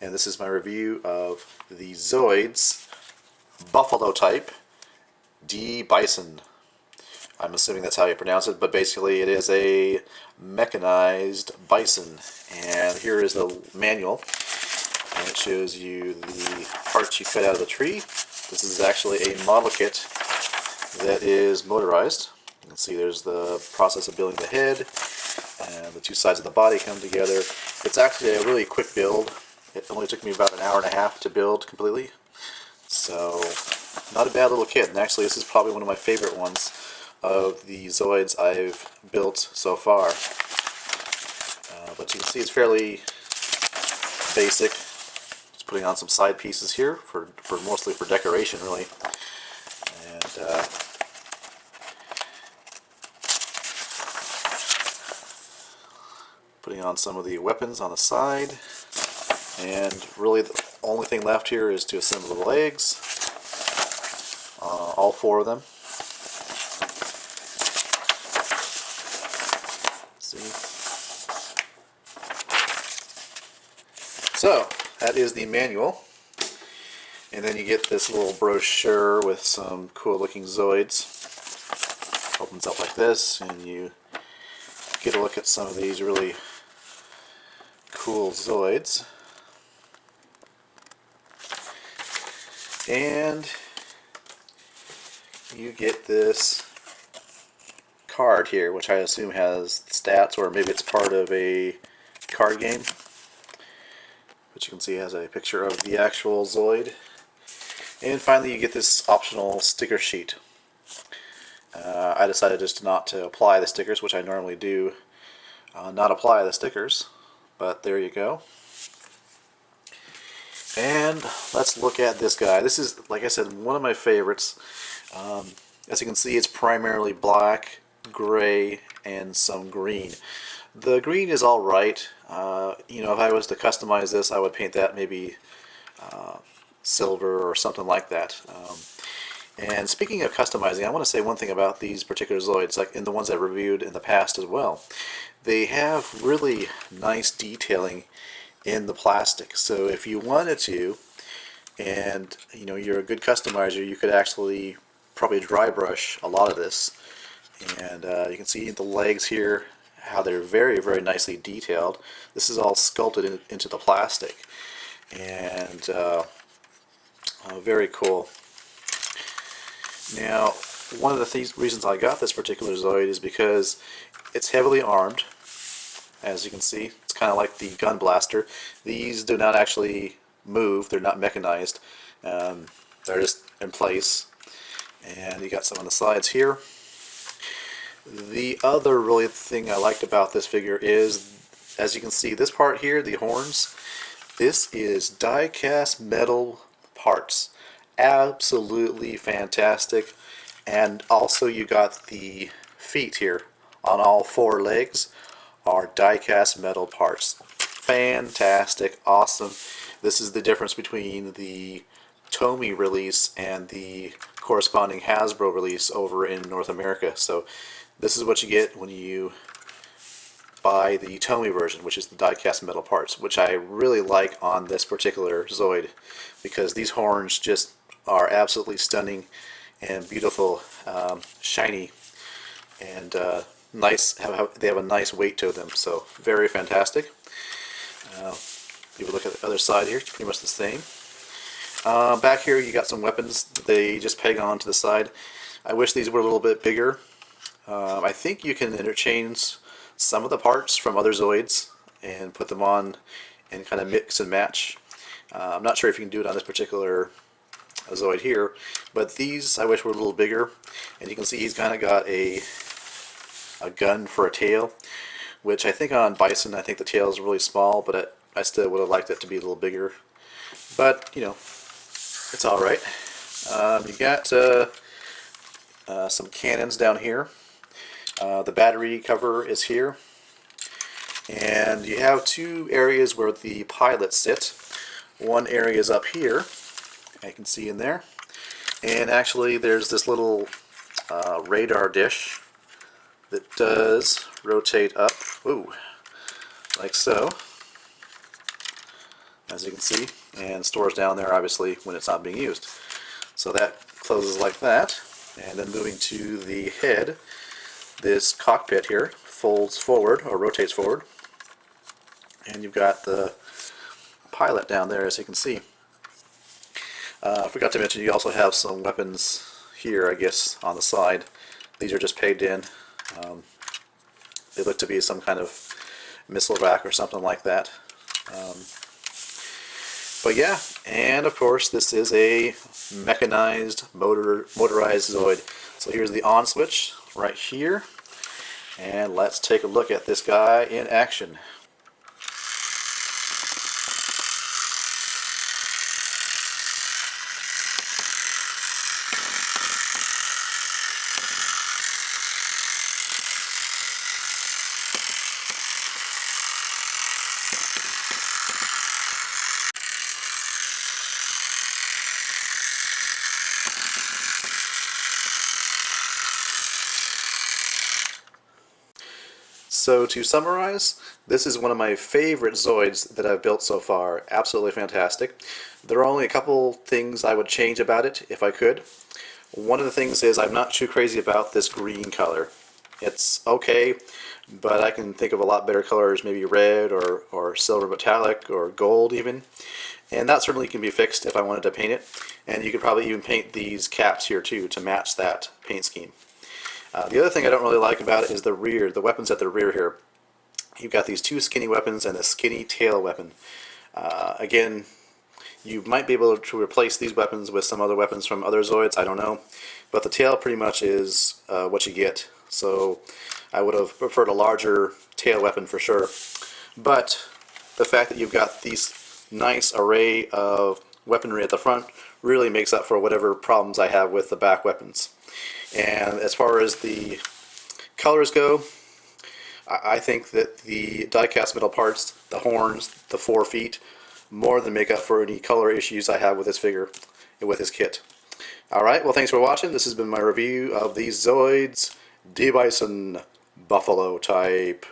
and this is my review of the Zoids Buffalo Type Dibison. I'm assuming that's how you pronounce it, but basically it is a mechanized bison. And here is the manual, and it shows you the parts you cut out of the tree. This is actually a model kit that is motorized. You can see there's the process of building the head, and the two sides of the body come together. It's actually a really quick build. It only took me about an hour and a half to build completely. So, not a bad little kit. And actually, this is probably one of my favorite ones of the Zoids I've built so far. But you can see it's fairly basic. Just putting on some side pieces here for mostly for decoration, really. And putting on some of the weapons on the side. And really the only thing left here is to assemble the legs, all four of them. See? So, that is the manual. And then you get this little brochure with some cool looking Zoids. Opens up like this, and you get a look at some of these really cool Zoids. And you get this card here, which I assume has stats, or maybe it's part of a card game. But you can see it has a picture of the actual Zoid. And finally you get this optional sticker sheet. I decided just not to apply the stickers, which I normally do not apply the stickers, but there you go. And let's look at this guy. This is, like I said, one of my favorites. As you can see, it's primarily black, gray, and some green. The green is alright. You know, if I was to customize this, I would paint that maybe silver or something like that. And speaking of customizing, I want to say one thing about these particular Zoids, like in the ones I've reviewed in the past as well. They have really nice detailing in the plastic. So if you wanted to, and you know you're a good customizer, you could actually probably dry brush a lot of this. And you can see the legs here, how they're very, very nicely detailed. This is all sculpted into the plastic, and very cool. Now, one of the reasons I got this particular Zoid is because it's heavily armed. As you can see, it's kind of like the gun blaster. These do not actually move, they're not mechanized. They're just in place. And you got some on the sides here. The other really thing I liked about this figure is, as you can see, this part here, the horns, this is die-cast metal parts. Absolutely fantastic. And also you got the feet here on all four legs are die-cast metal parts. Fantastic, awesome. This is the difference between the Tomy release and the corresponding Hasbro release over in North America. So this is what you get when you buy the Tomy version, which is the die-cast metal parts, which I really like on this particular Zoid, because these horns just are absolutely stunning and beautiful, shiny, and nice. They have a nice weight to them, so very fantastic. If you look at the other side here, it's pretty much the same. Back here you got some weapons. They just peg on to the side. I wish these were a little bit bigger. I think you can interchange some of the parts from other Zoids and put them on and kind of mix and match. I'm not sure if you can do it on this particular Zoid here, but these I wish were a little bigger. And you can see he's kind of got a gun for a tail, which I think on Bison, I think the tail is really small, but I still would have liked it to be a little bigger. But, you know, it's alright. You got some cannons down here. The battery cover is here. And you have two areas where the pilots sit. One area is up here, I can see in there. And actually there's this little radar dish that does rotate up, ooh, like so. as you can see, and stores down there obviously when it's not being used. So that closes like that. And then moving to the head, this cockpit here folds forward or rotates forward, and you've got the pilot down there, as you can see. I forgot to mention you also have some weapons here, I guess, on the side. These are just pegged in. They look to be some kind of missile rack or something like that. But yeah, and of course this is a mechanized motorized Zoid. So here's the on switch right here, and let's take a look at this guy in action. So to summarize, this is one of my favorite Zoids that I've built so far. Absolutely fantastic. There are only a couple things I would change about it if I could. One of the things is I'm not too crazy about this green color. It's okay, but I can think of a lot better colors, maybe red or silver metallic or gold even. And that certainly can be fixed if I wanted to paint it. And you could probably even paint these caps here too to match that paint scheme. The other thing I don't really like about it is the rear, the weapons at the rear here. You've got these two skinny weapons and a skinny tail weapon. Again, you might be able to replace these weapons with some other weapons from other Zoids, I don't know. But the tail pretty much is what you get. So I would have preferred a larger tail weapon for sure. But the fact that you've got these nice array of weaponry at the front really makes up for whatever problems I have with the back weapons. And as far as the colors go, I think that the die-cast metal parts, the horns, the 4 feet, more than make up for any color issues I have with this figure, with this kit. Alright, well thanks for watching. This has been my review of the Zoids Dibison Buffalo Type.